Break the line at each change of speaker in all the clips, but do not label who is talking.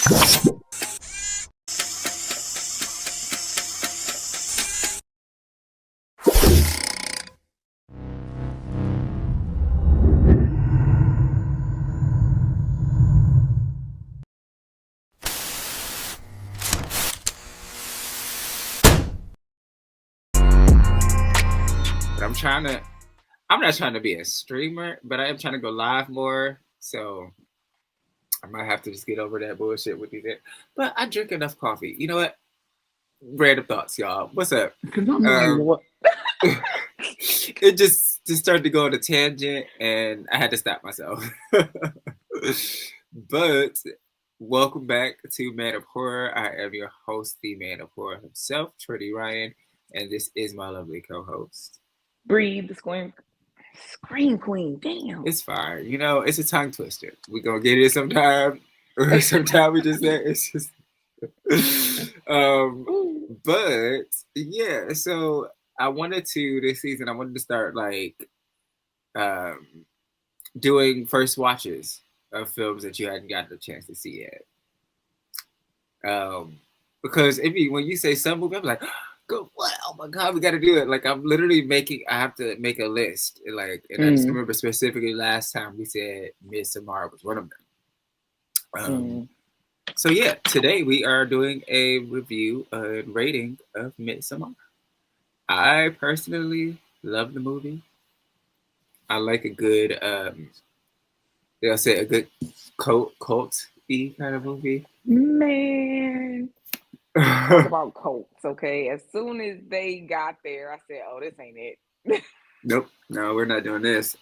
But I'm not trying to be a streamer, but I am trying to go live more. So I might have to just get over that bullshit with these. But I drink enough coffee. You know what? Random thoughts, y'all. What's up?
Because I'm like, what?
It just started to go on a tangent, and I had to stop myself. But welcome back to Man of Horror. I am your host, the Man of Horror himself, Trudy Ryan, and this is my lovely co-host.
Breathe, the scream queen. Damn.
It's fine. You know, it's a tongue twister. We're gonna get it sometime. Or sometime we just say it's just but yeah, so I wanted to this season I wanted to start like doing first watches of films that you hadn't gotten a chance to see yet. Because when you say some movie, I'm like, go what? Oh my god, we got to do it! Like I'm literally I have to make a list. Like, and I just remember specifically last time we said Midsommar was one of them. So yeah, today we are doing a review and rating of Midsommar. I personally love the movie. I like a good, they'll say a good cult-y kind of movie.
Man. Talk about cults, okay? As soon as they got there, I said, oh, this ain't it.
Nope. No, we're not doing this.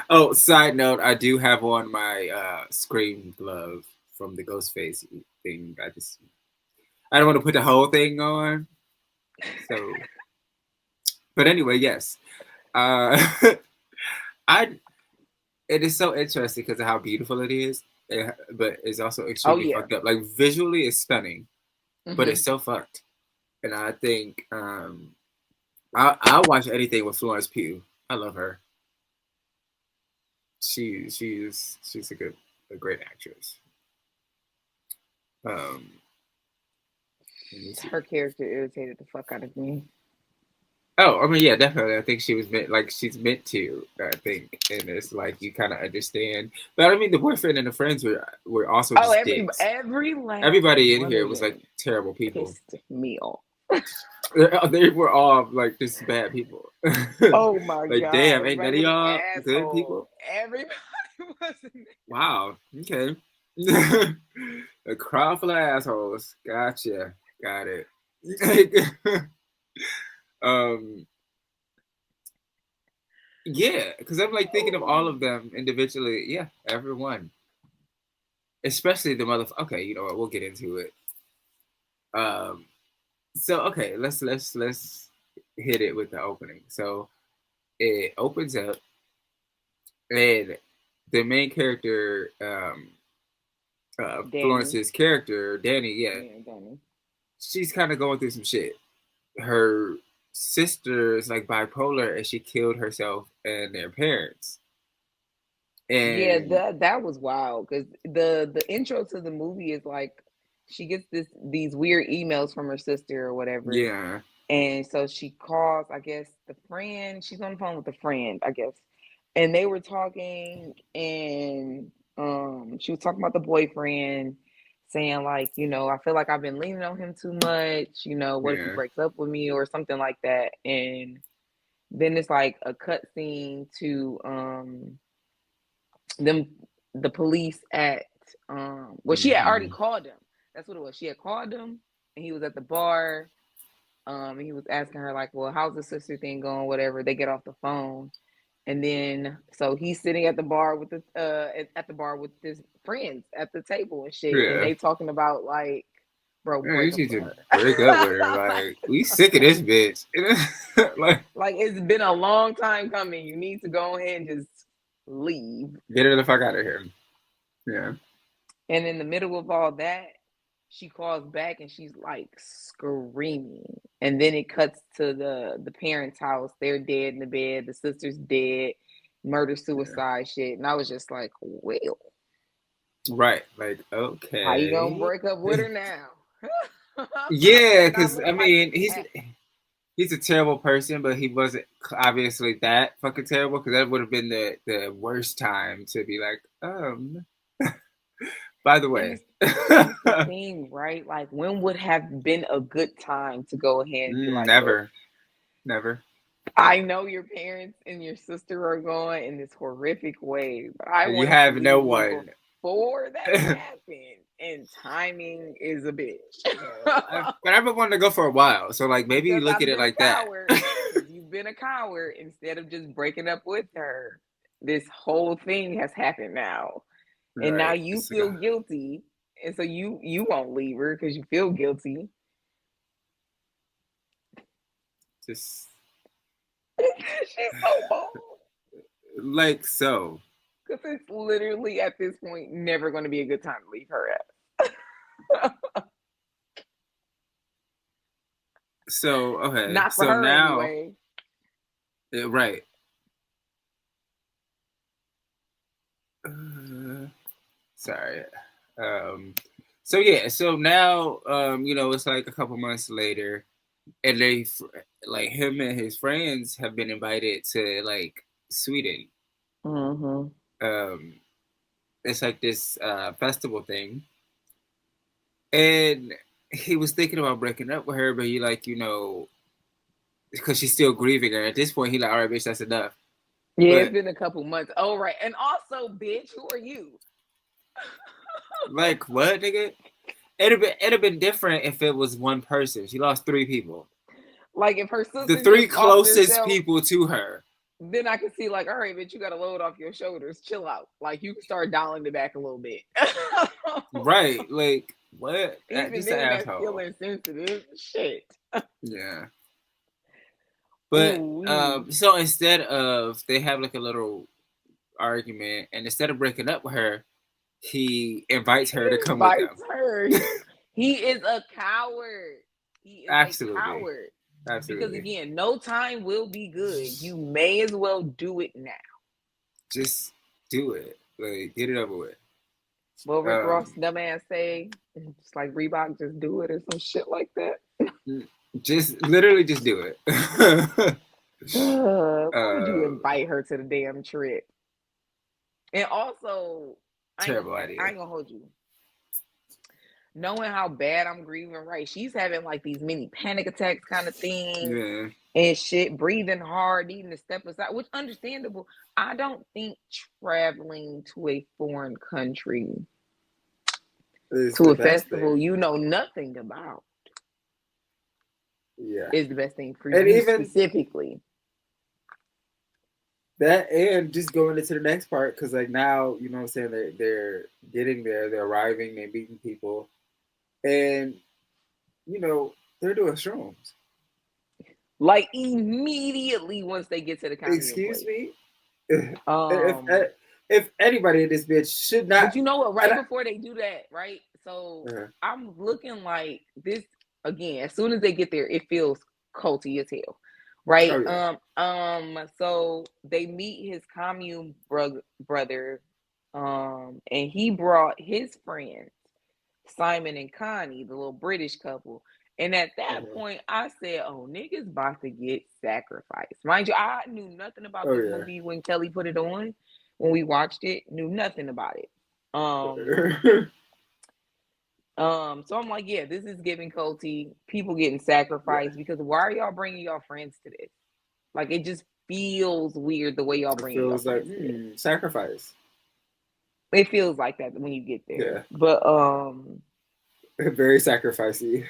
Oh, side note, I do have on my Scream glove from the Ghostface thing. I don't want to put the whole thing on. So, but anyway, yes. It is so interesting because of how beautiful it is, but it's also extremely fucked up. Like visually, it's stunning, but it's so fucked. And I think I'll watch anything with Florence Pugh. I love her. She's a great actress.
Her character irritated the fuck out of me.
Oh, I mean, yeah, definitely. I think she was she's meant to. I think, and it's like you kind of understand. But I mean, the boyfriend and the friends were also just dicks. Everybody in here was like terrible people.
Pissed me off.
They were all like just bad people.
Oh my
like,
god!
Damn, ain't none of y'all good people?
Everybody was.
Wow. Okay. A crowd full of assholes. Gotcha. Got it. Yeah, because I'm like thinking of all of them individually. Yeah, everyone, especially the motherfucker. Okay, you know what? We'll get into it. So okay, let's hit it with the opening. So it opens up, and the main character, Florence's character, Danny.
Danny.
She's kind of going through some shit. Her sister is like bipolar, and she killed herself and their parents. And
yeah, that was wild because the intro to the movie is like she gets these weird emails from her sister or whatever.
Yeah.
And so she calls, I guess, the friend. She's on the phone with a friend, I guess. And they were talking, and she was talking about the boyfriend, saying like, you know, I feel like I've been leaning on him too much. You know, what if he breaks up with me or something like that? And then it's like a cut scene to the police at well, she had already called him. That's what it was. She had called him, and he was at the bar. And he was asking her like, well, how's the sister thing going? Whatever. They get off the phone, and then so he's sitting at the bar with his friends at the table and shit, and they talking about like, bro,
you need to break up with her. Like, we sick of this bitch.
like it's been a long time coming. You need to go ahead and just leave.
Get her the fuck out of here. Yeah.
And in the middle of all that, she calls back and she's like screaming. And then it cuts to the parents' house. They're dead in the bed. The sister's dead. Murder, suicide shit. And I was just like, well.
Right. Like,
How you gonna
okay.
break up with her now?
Yeah,
That
because
looks
I
like
mean, he's a terrible person, but he wasn't obviously that fucking terrible. Because that would have been the worst time to be like, by the
and
way.
it's the thing, right? Like, when would have been a good time to go ahead and be like, look,
Never, never.
I know your parents and your sister are going in this horrific way, but I
You
wanted to
have no
leave you
one.
before that happened. And timing is a bitch.
But I've been wanting to go for a while, so like maybe you
Because
look at
I've
it
been a
like that.
coward. Because you've been a coward instead of just breaking up with her. This whole thing has happened now. And now
Right.
you
It's
feel guilty. And so you won't leave her because you feel guilty.
just
She's so bold.
like so.
Because it's literally at this point never going to be a good time to leave her at.
So okay.
Not for
So
her
now,
anyway.
right. Sorry. Um. So yeah. So now, it's like a couple months later, and like him and his friends have been invited to like Sweden.
Mm-hmm.
Um. It's like this festival thing, and he was thinking about breaking up with her, but he like because she's still grieving her. At this point, he like, all right, bitch, that's enough.
Yeah, it's
But
been a couple months. Oh, right. And also, bitch, who are you?
like, what, nigga? It'd have been different if it was one person. She lost three people.
Like, if her
The
sister
three
just lost
closest
herself,
people to her.
then I can see, like, all right, bitch, you got to load off your shoulders. Chill out. Like, you can start dialing it back a little bit.
Right. Like, what?
Even
Just an
then, that's still
asshole.
insensitive. Shit.
Yeah. But
Ooh-wee.
so instead of they have like a little argument, and instead of breaking up with her, he invites her to come with
Invites
them.
her. He is a coward. He is a
Absolutely.
coward. Because
Absolutely.
again, no time will be good. You may as well do it now.
Just do it. Like, get it over with.
Will Rick Ross
Um,
dumbass say, just like Reebok, just do it or some shit like that?
just literally just do it.
Why would you
uh,
invite her to the damn trip? And also,
Terrible
I
idea.
ain't gonna hold you. Knowing how bad I'm grieving, right? She's having like these mini panic attacks kind of things
Yeah,
and shit, breathing hard, needing to step aside, which understandable. I don't think traveling to a foreign country
it's
to
the
a
best
festival
thing.
you know nothing about
Yeah,
is the best thing for
and
you
even
specifically.
that, and just going into the next part, because like now, what I'm saying, they're getting there, they're arriving, they're meeting people, and they're doing shrooms.
Like immediately once they get to the commune
Excuse
place.
me. If
Um,
if anybody in this bitch should not,
but you know what?
and
Right before they do that, right? So I'm looking like this again. As soon as they get there, it feels culty as hell, right?
oh yeah,
So they meet his commune brother, and he brought his friends, Simon and Connie, the little British couple. And at that point, I said, "Oh, niggas about to get sacrificed." Mind you, I knew nothing about
oh
this
yeah.
movie when Kelly put it on. When we watched it, knew nothing about it. Um, so I'm like, yeah, this is giving culty, people getting
Yeah,
sacrificed because why are y'all bringing y'all friends to this? Like, it just feels weird the way y'all
it
bringing y'all
feels like
friends to this.
sacrifice.
It feels like that when you get there,
Yeah,
but
very sacrificey.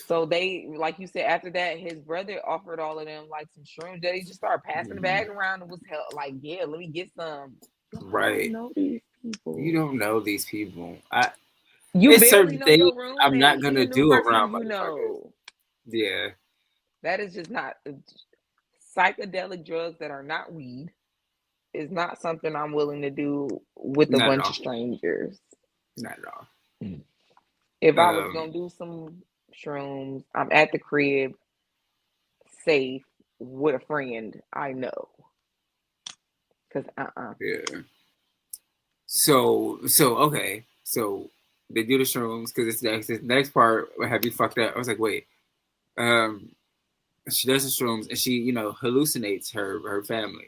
so they, like you said, after that, his brother offered all of them like some shrooms. They just started passing the bag around and was like, yeah, let me get some. Y'all don't
Right.
know these
You
people.
don't know these people.
You
It's
barely
certain
know
things
your
I'm not
roommate. He a
gonna
new
do
person
around
you
motherfuckers.
know.
Yeah.
That is just not psychedelic drugs that are not weed is not something I'm willing to do with a
Not at
bunch
all.
of strangers.
Not at all.
If I was gonna do some shrooms, I'm at the crib, safe with a friend I know. Cause
Yeah. So okay. So they do the shrooms because it's this next part where have you fucked up. I was like, wait. Um, she does the shrooms and she, hallucinates her family,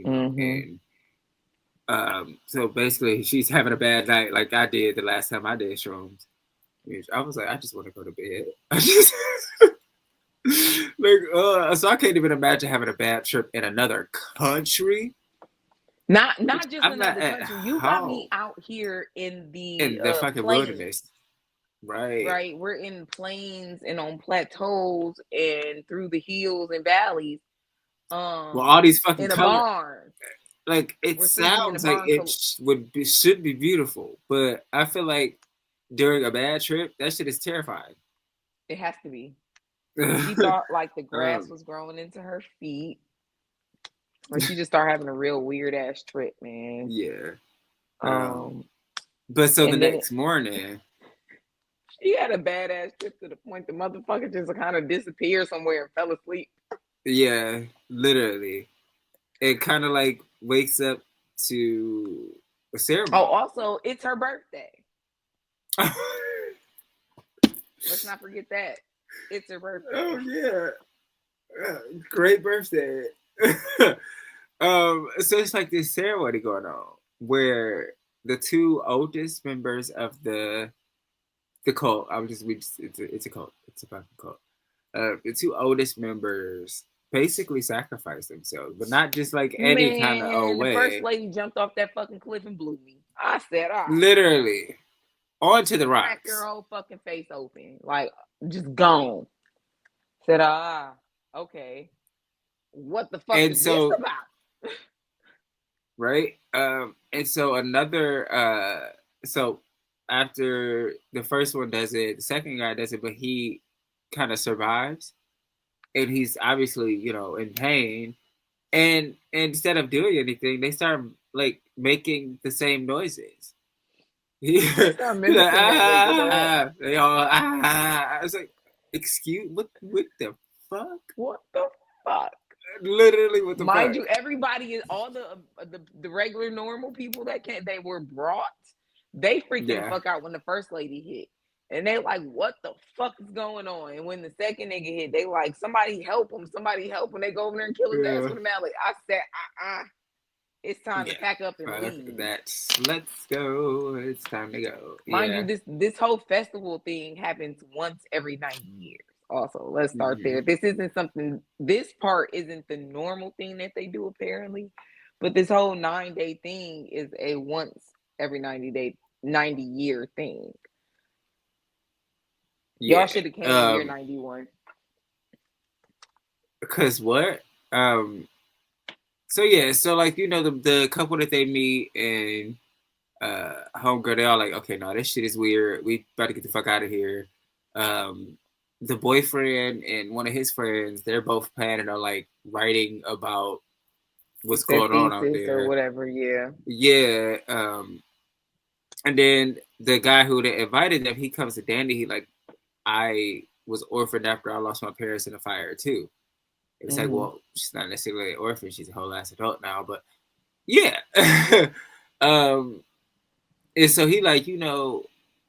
Mm-hmm.
and so basically she's having a bad night like I did the last time I did shrooms. I was like, I just want to go to bed. I just so I can't even imagine having a bad trip in another country.
Not just
I'm not
another
at
country. You got me
home
out here in the
in the fucking
plains,
wilderness, right?
right? We're in plains and on plateaus and through the hills and valleys.
Well, all these fucking
In a
color,
barn.
like it
We're sleeping in a
sounds like
barn.
it should be beautiful, but I feel like during a bad trip, that shit is terrifying.
It has to be. She thought like the grass
um,
was growing into her feet. Or she just started having a real weird ass trip, man.
yeah.
Um,
But so the
and then
next morning,
she had a badass trip to the point the motherfucker just kind of disappeared somewhere and fell asleep.
yeah, literally, it kind of like wakes up to a
Oh,
ceremony.
also, it's her birthday. Let's not forget that. It's her birthday.
Oh yeah, great birthday. So it's like this ceremony going on where the two oldest members of the cult. It's a cult. It's a fucking cult. The two oldest members basically sacrifice themselves, but not just like any kind of
Man, the first
way.
lady jumped off that fucking cliff and blew me. I said, all right.
Literally onto the
Cracked her
rocks.
whole fucking face open. Like, just gone. Said, okay. What the fuck
And
is this
so
about?
right, and so another so after the first one does it, the second guy does it, but he kind of survives, and he's obviously in pain, and instead of doing anything, they start like making the same noises.
They
Yeah,
start
like,
mimicking that nigga, dog.
they all I was like, excuse what the fuck?
What the fuck?
Literally, what the
Mind
fuck?
you, everybody is all the regular normal people that they were brought. They freaked the
Yeah,
fuck out when the first lady hit. And they like, what the fuck is going on? And when the second nigga hit, they like, somebody help him, somebody help him. They go over there and kill his ass
yeah,
with a mallet. I said, it's time to
yeah.
pack up and
Fuck
leave.
that. Let's go. It's time to go.
Mind you,
Yeah.
this whole festival thing happens once every 90 years. Also, let's start there.
Mm-hmm.
This isn't something. This part isn't the normal thing that they do apparently, but this whole 9-day thing is a once every 90-year thing. Y'all
Yeah.
should have came in year 91.
Cause what? So yeah. So like the couple that they meet and homegirl, they all like, okay, no, this shit is weird. We about to get the fuck out of here. Um, the boyfriend and one of his friends, they're both planning on like writing about what's
Their
going on out
thesis or
there.
whatever. Yeah.
Yeah. And then the guy who they invited them, he comes to Danny. He like, I was orphaned after I lost my parents in a fire too. It's like, well, she's not necessarily an orphan; she's a whole ass adult now. But yeah, and so he like,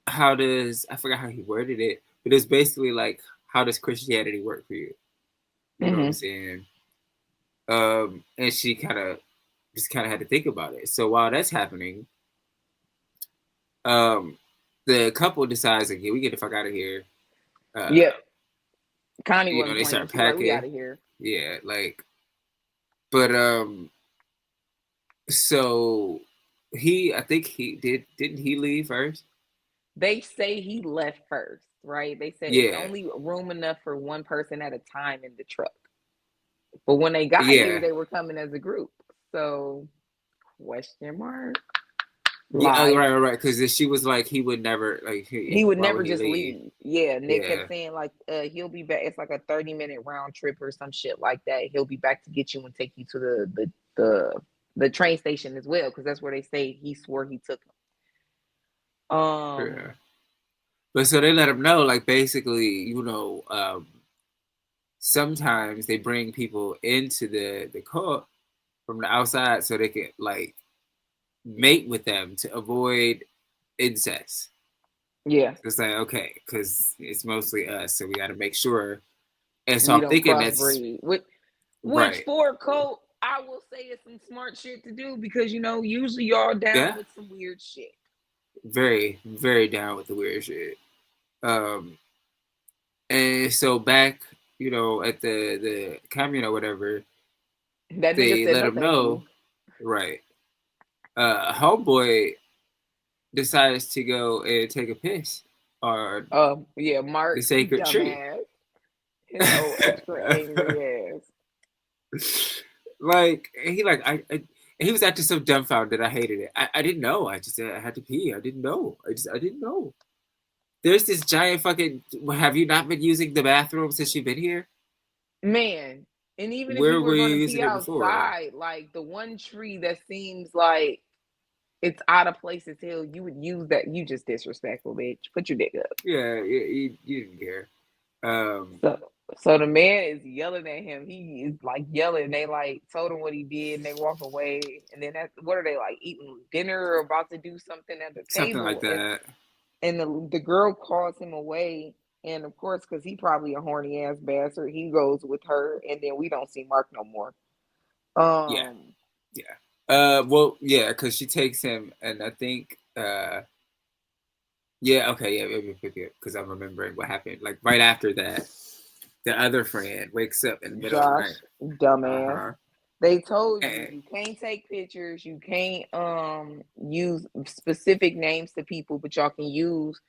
how does I forgot how he worded it, but it's basically like, how does Christianity work for you? You know what I'm saying? And she just kind of had to think about it. So while that's happening, the couple decides like, yeah, we get the fuck out of here.
Yep. Connie wasn't
They
playing.
start
She's like, we out
packing.
of here.
Yeah, like, but so I think didn't he leave first?
They say he left first, right? They said it's
Yeah,
only room enough for one person at a time in the truck. But when they got here,
yeah,
they were coming as a group. So, question mark?
yeah. Oh,
Like,
right. Because she was like, he would never like.
he would
Why
never
would he
just
leave?
leave. Yeah, Nick
Yeah,
kept saying like, he'll be back. It's like a 30-minute round trip or some shit like that. He'll be back to get you and take you to the train station as well, because that's where they say he swore he took him.
yeah. But so they let him know, like, basically, sometimes they bring people into the cult from the outside so they can like mate with them to avoid incest.
Yeah.
So it's like, okay, because it's mostly us, so we got to make sure. And so
We
I'm
don't
thinking that's
crossbreed. Which
right.
for a cult, I will say is some smart shit to do because usually y'all down
Yeah,
with some weird shit.
very, very down with the weird shit. Um, and so back, at the commune or whatever,
That nigga
they
said
let
no
him
thank you.
know, right? Homeboy decides to go and take a piss on
Yeah,
the
Mark,
sacred tree.
dumbass. His old extra angry ass.
Like he was acting so dumbfounded. I hated it. I didn't know. I just I had to pee. I didn't know. I didn't know. There's this giant fucking. Have you not been using the bathroom since you've been here?
Man, and even if
Where
you were
were you
gonna pee
using it before?
outside, like the one tree that seems like it's out of place as hell, you would use that. You just disrespectful, bitch. Put your dick up.
Yeah, you didn't care. Um,
So, so the man is yelling at him. He is like yelling. They like told him what he did, and they walk away. And then what are they like eating dinner or about to do something at the
Something like
table? And
that.
and the girl calls him away. And of course, because he probably a horny ass bastard, he goes with her, and then we don't see Mark no more.
Yeah,
Um,
yeah. Well, yeah, because she takes him, and I think, yeah, okay, yeah, maybe because I'm remembering what happened. Like right after that, the other friend wakes up in the middle of the
Josh,
night. Uh
dumbass.
huh.
They told you
And
you can't take pictures, you can't use specific names to people, but y'all can use.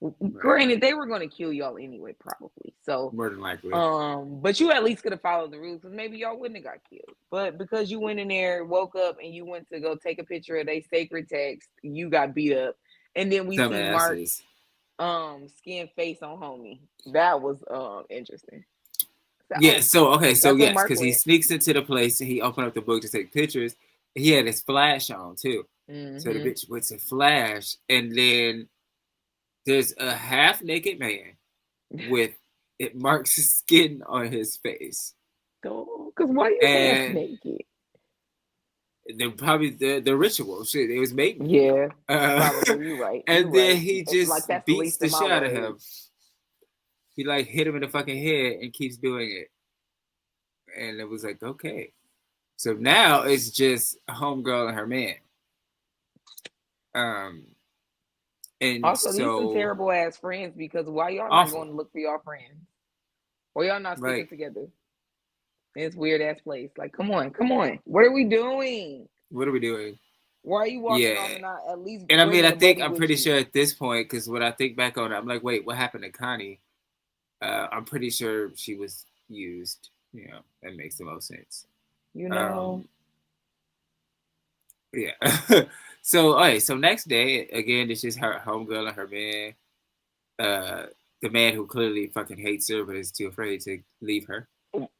right,
Granted, they were going to kill y'all anyway, probably. So,
more than likely,
but you at least could have followed the rules, because maybe y'all wouldn't have got killed. But because you went in there, woke up, and you went to go take a picture of their sacred text, you got beat up, and then we see Mark
dumbasses.
skin face on homie. That was interesting. So,
Yeah. So okay. So
that's where
yes,
Mark
because he
went.
sneaks into the place and he opened up the book to take pictures. He had his flash on too. So the
Mm-hmm.
bitch went to flash, and then there's a half naked man with it marks his skin on his face,
So, because why you half
and
naked?
then probably the ritual shit. It was mating.
Yeah,
Uh,
probably. You right. You
and then
right.
he
It's like
just
that's the
beats
least
the
of my
shit out of
worries.
him. He like hit him in the fucking head and keeps doing it. And it was like, okay. So now it's just homegirl and her man. Um, and
Also, these some
so
terrible ass friends, because why y'all not
awful.
going to look for y'all friends? Or y'all not sticking
Like,
together in this weird ass place? Like, come on, come on. What are we doing?
what are we doing?
Why are you walking off
Yeah.
and not at least
And I mean,
bringing
I
a
think
buddy
I'm
with
pretty
you?
sure at this point, because when I think back on it, I'm like, wait, what happened to Connie? I'm pretty sure she was used. That makes the most sense.
You know?
Um, yeah. So, all right. So next day, again, it's just her homegirl and her man. Uh, the man who clearly fucking hates her, but is too afraid to leave her.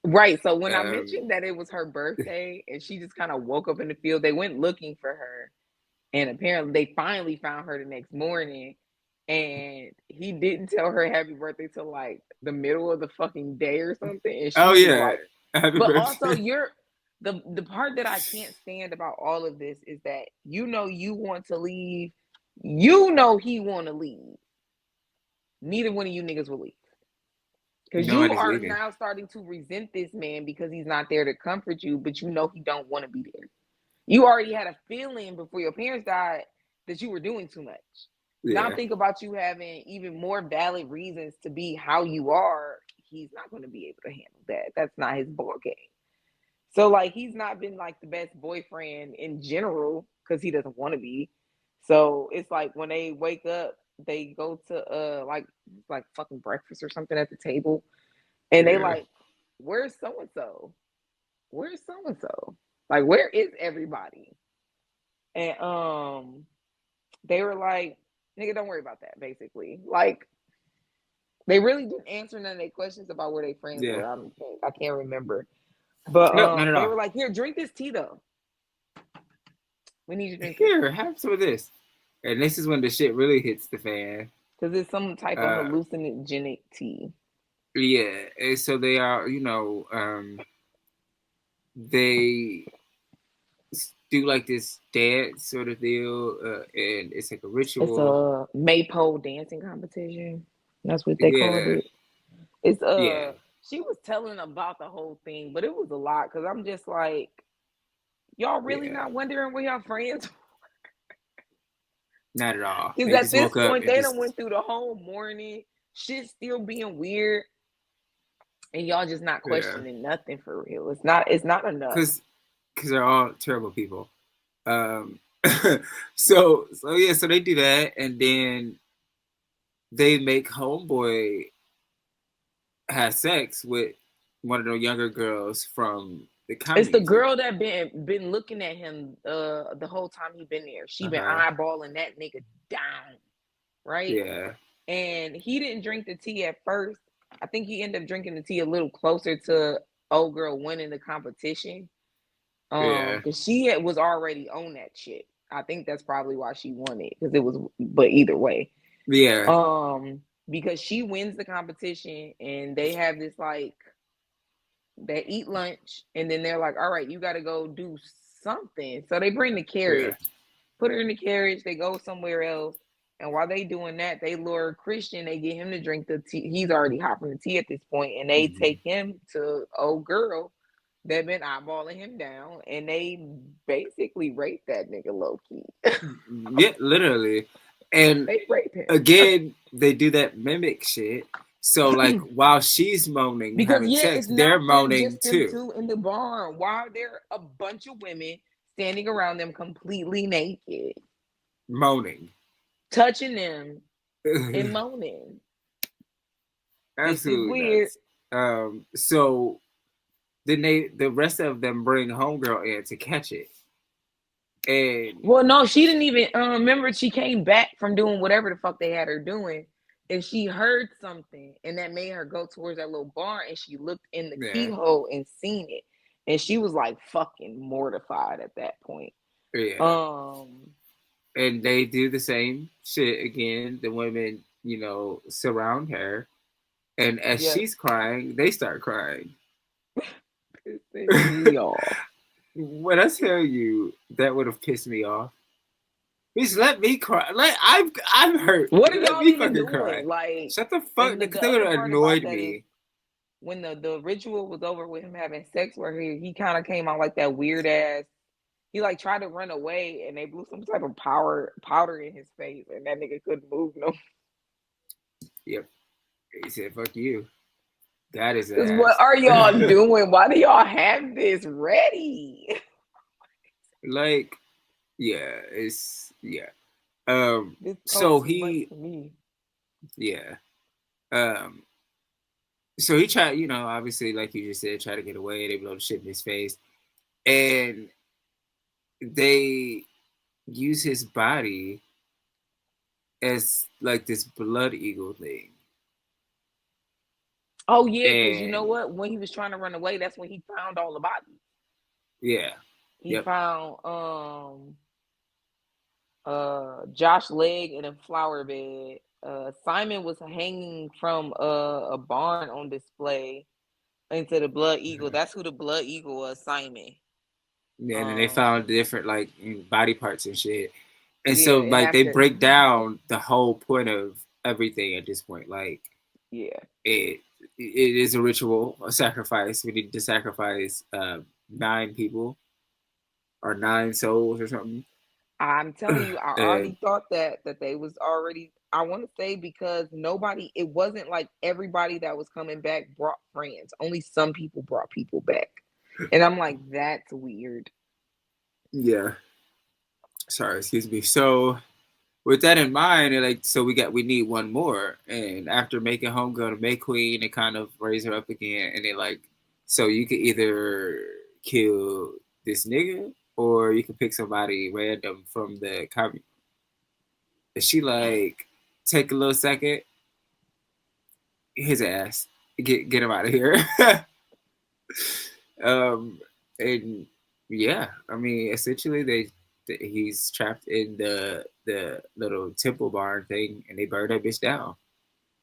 Right. So when I
Um,
mentioned that it was her birthday and she just kind of woke up in the field, they went looking for her. And apparently they finally found her the next morning. And he didn't tell her happy birthday till like the middle of the fucking day or something. And
oh
she was
yeah,
like,
happy
but also
birthday.
you're the part that I can't stand about all of this is that you want to leave, he want to leave. Neither one of you niggas will leave. Because you
Nobody's
are
leaving.
now starting to resent this man because he's not there to comfort you, but you know he don't want to be there. You already had a feeling before your parents died that you were doing too much. Now
Yeah,
think about you having even more valid reasons to be how you are. He's not going to be able to handle that. That's not his ball game. So like he's not been like the best boyfriend in general because he doesn't want to be. So it's like when they wake up, they go to like fucking breakfast or something at the table, and they
yeah,
like, where's so and so? Where's so and so? Like, where is everybody? And they were like, nigga, don't worry about that, basically. Like, they really didn't answer none of their questions about where their friends
yeah.
were. I can't remember. But
Nope, not at
they
all.
were like, here, drink this tea though. We need you to drink this.
Here, have some of this. And this is when the shit really hits the fan.
Because it's some type of
Uh,
hallucinogenic tea.
yeah, and so they are, they do like this dance sort of deal, and it's like a
It's
ritual.
a maypole dancing competition. That's what they called
Yeah,
it. It's
yeah,
she was telling about the whole thing, but it was a lot because I'm just like, y'all really
yeah.
not wondering where y'all friends?
Not at all.
Because
They
at
just
this
woke up
point,
and
they done
just
went through the whole morning, shit still being weird, and y'all just not
yeah,
questioning nothing for real. It's not enough.
because they're all terrible people. Um, so yeah, so they do that, and then they make homeboy have sex with one of the younger girls from the
It's the
community.
girl that been looking at him the whole time he been there. She
Uh
been
huh.
eyeballing that nigga down, right?
Yeah.
And he didn't drink the tea at first. I think he ended up drinking the tea a little closer to old girl winning the competition.
Yeah.
Because was already on that shit. I think that's probably why she won it. Because it was, but either way,
Yeah.
because she wins the competition and they have this like they eat lunch and then they're like, all right, you got to go do something. So they bring the
Yeah.
carriage, put her in the carriage, they go somewhere else. And while they doing that, they lure Christian, they get him to drink the tea. He's already hot from the tea at this point, and they
Mm-hmm.
take him to old girl that been eyeballing him down, and they basically rape that nigga low key.
Yeah, literally. And
They rape him.
again, they do that mimic shit. So like while she's moaning,
Because
having
yeah,
sex,
it's
they're
not them,
moaning
just them
too.
two in the barn. Why are there a bunch of women standing around them completely naked,
Moaning.
touching them and moaning? This is
Absolutely
weird.
nuts. So then the rest of them bring homegirl in to catch it. And
Well, no, she didn't even remember. She came back from doing whatever the fuck they had her doing, and she heard something, and that made her go towards that little barn, and she looked in the
yeah,
keyhole and seen it, and she was like fucking mortified at that point.
yeah.
Um,
And they do the same shit again. The women, surround her. And as
yeah,
she's crying, they start crying.
pissing me off.
When I tell you that would have pissed me off, just let me cry. Like I'm hurt.
What are
Let
y'all
me
even
fucking cry.
doing? Like,
Shut the fuck.
and
Because
the
they would
other
have
part about
annoyed
that is
me.
when the ritual was over with him having sex, where he kind of came out like that weird ass. He like tried to run away, and they blew some type of powder in his face, and that nigga couldn't move no.
Yep. He said, "Fuck you." That is
Cause what
ass.
are y'all doing? Why do y'all have this ready?
Like, yeah, it's yeah.
This
So
talk too much
he,
for me.
yeah. Um, so he tried, obviously, like you just said, try to get away. They blow the shit in his face, and they use his body as like this blood eagle thing.
Oh yeah, cause you know
And
what? When he was trying to run away, that's when he found all the bodies.
yeah,
He
yep,
found Josh leg in a flower bed. Simon was hanging from a barn on display into the blood eagle. That's who the blood eagle was, Simon.
and then they
Um,
found different like body parts and shit. And so
yeah, and
like they
after,
break down the whole point of everything at this point. Like
yeah,
it it is a ritual, a sacrifice. We need to sacrifice 9 people or 9 souls or something.
I'm telling you, I
And
already thought that they was already. I want to say because nobody, it wasn't like everybody that was coming back brought friends. Only some people brought people back, and I'm like, that's weird.
yeah, sorry, excuse me. So with that in mind, and like so we need one more. And after making Homegirl to May Queen, they kind of raise her up again, and they like, so you could either kill this nigga or you could pick somebody random from the community. And she like take a little second, his ass, get him out of here. um, and yeah, I mean, essentially he's trapped in the little temple barn thing, and they burn that bitch down.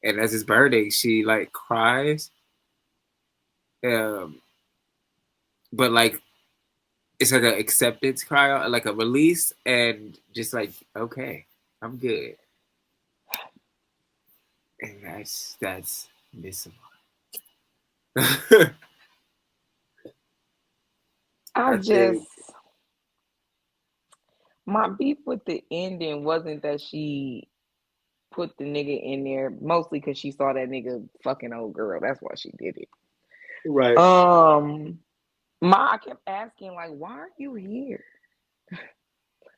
And as it's burning, she like cries, um, but like it's like an acceptance cry, like a release, and just like, okay, I'm good. And that's Midsommar.
I
I
just
think
my beef with the ending wasn't that she put the nigga in there mostly because she saw that nigga fucking old girl. That's why she did it.
right.
Um, I kept asking like, why are you here?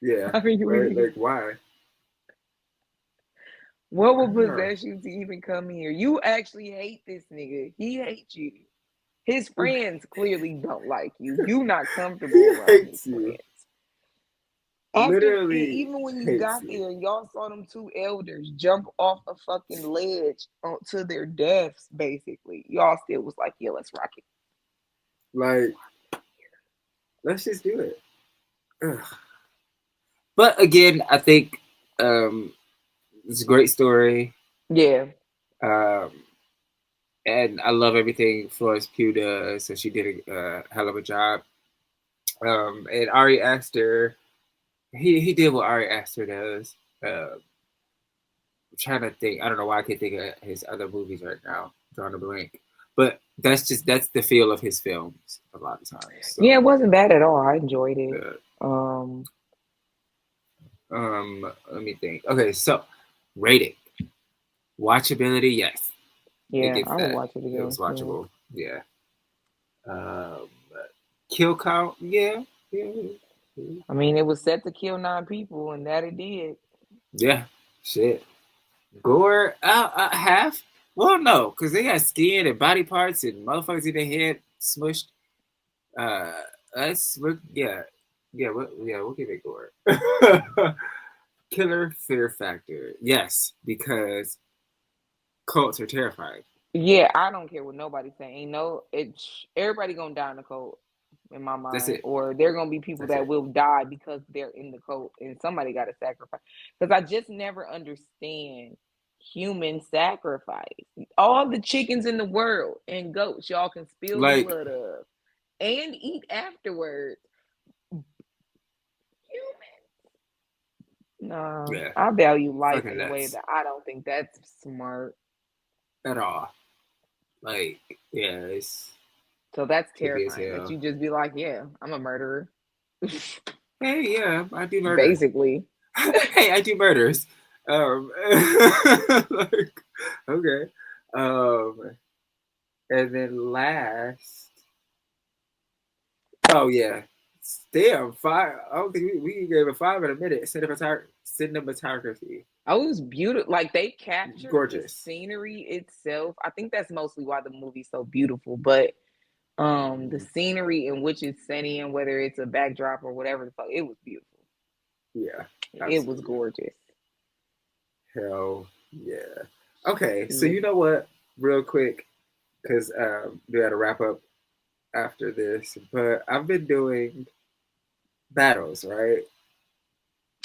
Yeah,
Why are you
right.
here?
Like why?
What
I
would
don't know.
possess you to even come here? You actually hate this nigga. He hates you. His friends clearly don't like you. You not comfortable
He
around his
hates you.
friends. After
Literally
even when you
hates
got
you.
there and y'all saw them two elders jump off a fucking ledge to their deaths, basically, y'all still was like, yeah, let's rock it.
Like, let's just do it. Ugh. But again, I think it's a great story.
Yeah.
Um, and I love everything Florence Pugh does. So she did a hell of a job. And Ari Aster, he did what Ari Aster does. I'm trying to think. I don't know why I can't think of his other movies right now. Drawing a blank. But that's the feel of his films a lot of times.
Yeah,
So
it wasn't bad at all. I enjoyed it.
uh,
Um,
let me think. Okay, so rating. Watchability, yes. It
yeah,
gets
I would
that.
watch it
It was
again. Yeah.
watchable. Yeah. Um, kill count, yeah. Yeah.
I mean, it was set to kill 9 people, and that it did.
Yeah. Shit. Gore, half? Well, no, because they got skin and body parts and motherfuckers in their head smushed. Uh, yeah. We'll give it gore. Killer fear factor. Yes, because cults are terrifying.
Yeah, I don't care what nobody's saying. No, everybody gonna die in the cult in my
That's
mind,
it.
or there gonna be people
That's
that
it.
will die because they're in the cult, and somebody got to sacrifice. Because I just never understand human sacrifice. All the chickens in the world and goats y'all can spill the
Like,
blood of and eat afterwards. No,
yeah,
I value life
fucking
in a way
nuts.
that I don't think that's smart.
At all. Like, yeah, it's
So that's
trippy as
terrifying that
hell.
you just be like, yeah, I'm a murderer.
Hey, yeah, I do murder.
Basically.
Hey, I do murders. Like, okay. Um, and then last, oh yeah, damn, five. I don't think we gave a 5 in a minute. Cinematography,
Oh, it was beautiful. Like they captured the
gorgeous.
scenery itself. I think that's mostly why the movie's so beautiful. But the scenery in which it's set in, whether it's a backdrop or whatever the fuck, it was beautiful.
Yeah,
It was
absolutely.
gorgeous.
Hell yeah. Okay, so
Yeah.
you know what? Real quick, because we got to wrap up after this. But I've been doing battles, right?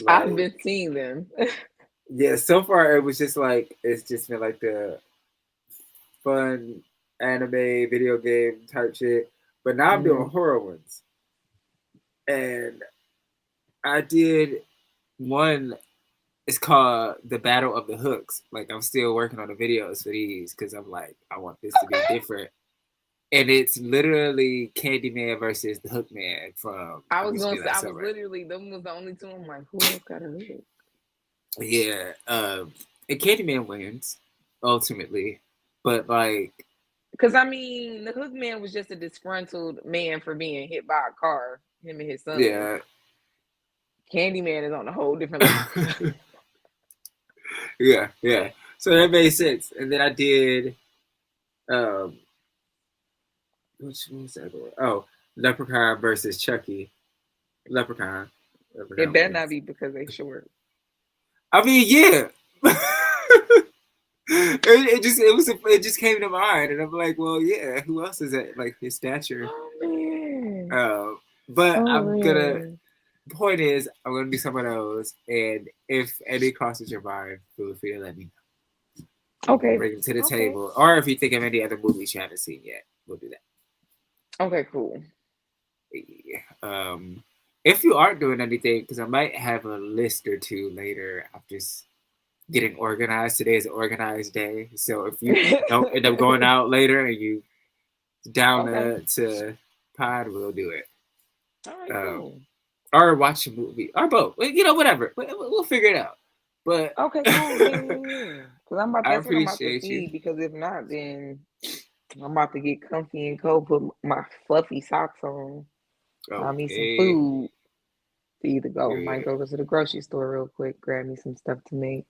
I've
Like,
been seeing them.
yeah. So far, it was just like it's just been like the fun anime video game type shit. But now I'm doing
Mhm.
horror ones, and I did one. It's called the Battle of the Hooks. Like I'm still working on the videos for these because I'm like I want this to be
Okay.
different. And it's literally Candyman versus the Hookman from
I
It
was
Used to
gonna
Be
say I
Last
was
Summer.
literally them was the only two. I'm like, who else got a hook?
Yeah, and Candyman wins ultimately, but like,
Because I mean, the hook man was just a disgruntled man for being hit by a car. Him and his son.
yeah,
Candyman is on a whole different level.
yeah. So that made sense. And then I did, um, which one was that? Oh, Leprechaun versus Chucky. Leprechaun.
It
Leprechaun
better not
wins.
be because they short.
I mean, yeah. It just came to mind, and I'm like, well, yeah. Who else is at like his stature?
Oh man.
Uh, but
Oh
I'm gonna.
man.
Point is, I'm gonna do some of those, and if any crosses your mind, feel free to let me know. We'll
Okay.
bring them to the
Okay.
table, or if you think of any other movies you haven't seen yet, we'll do that.
Okay. Cool.
Yeah. If you aren't doing anything, because I might have a list or two later. I'm just getting organized. Today is an organized day. So if you don't end up going out later and you down to pod, we'll do it.
All right, cool.
Or watch a movie, or both. Whatever. We'll figure it out. But
okay, cool. Yeah. Because I'm about. That's what I'm about to
appreciate
see.
you.
Because if not, then I'm about to get comfy and cold. Put my fluffy socks on. Buy me some food. To either go, might go to the grocery store real quick, grab me some stuff to make.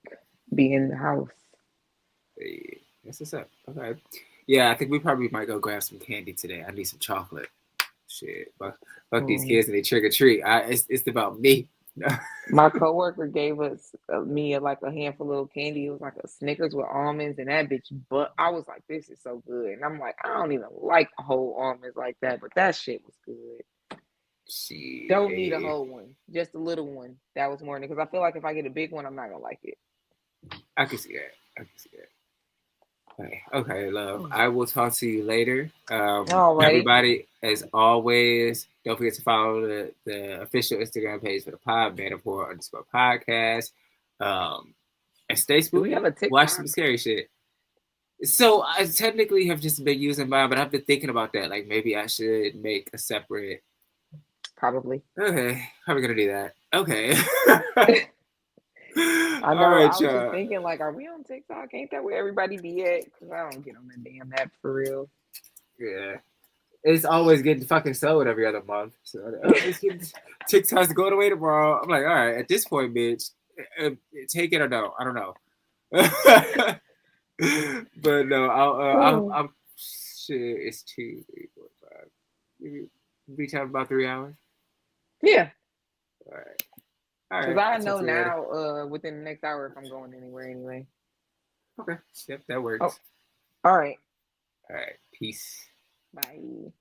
Be in the house.
Hey, that's what's up. Okay. Yeah, I think we probably might go grab some candy today. I need some chocolate. Shit, fuck these kids and they trick or treat. It's about me.
My coworker gave me like a handful of candy. It was like a Snickers with almonds, and that bitch. But I was like, "This is so good," and I'm like, I don't even like whole almonds like that, but that shit was good.
Shit.
Don't need a whole one, just a little one. That was more because I feel like if I get a big one, I'm not gonna like it.
I can see that. Okay, love. I will talk to you later.
All right.
Everybody, as always, don't forget to follow the official Instagram page for the pod, _podcast. And stay spooky.
Do we have a TikTok?
Watch some scary shit. So I technically have just been using mine, but I've been thinking about that. Like maybe I should make a separate.
Probably.
Okay, how are we gonna do that? Okay.
I know. I was just thinking, like, are we on TikTok? Ain't that where everybody be at? Because I don't get on that damn app for real.
Yeah. It's always getting fucking sold every other month. So TikTok's going away tomorrow. I'm like, all right, at this point, bitch, take it or no. I don't know. But no, I'll shit, it's 2, 3, 4, 5. We have about 3 hours?
Yeah.
All right.
Because I know now within the next hour if I'm going anywhere anyway.
Okay. Yep, that works.
Oh. All right.
All right. Peace.
Bye.